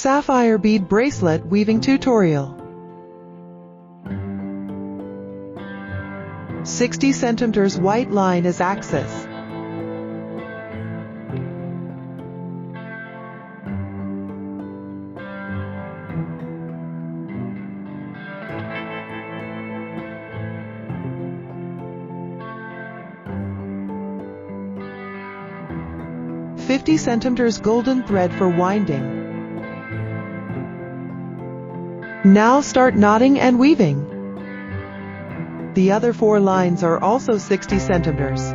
Sapphire bead bracelet weaving tutorial. 60 centimeters white line as axis. $50 centimeters golden thread for winding. Now start knotting and weaving. The other 4 lines are also 60 centimeters.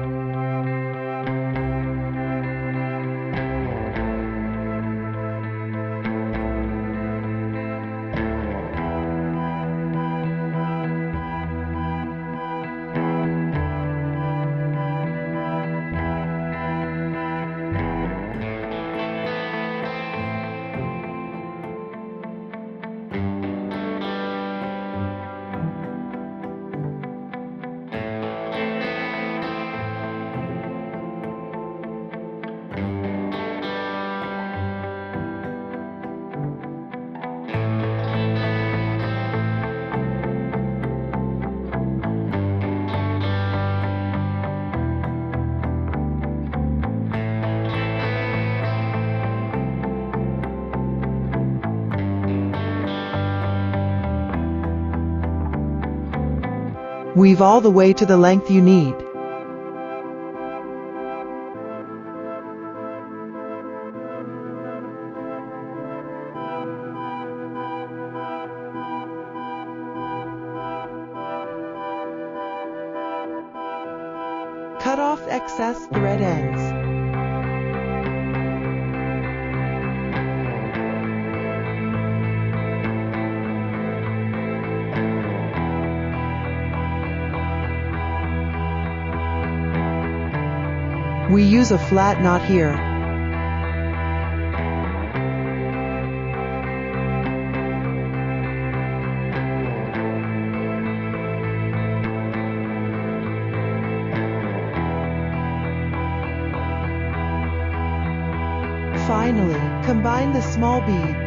Weave all the way to the length you need. Cut off excess thread ends. We use a flat knot here. Finally, combine the small bead.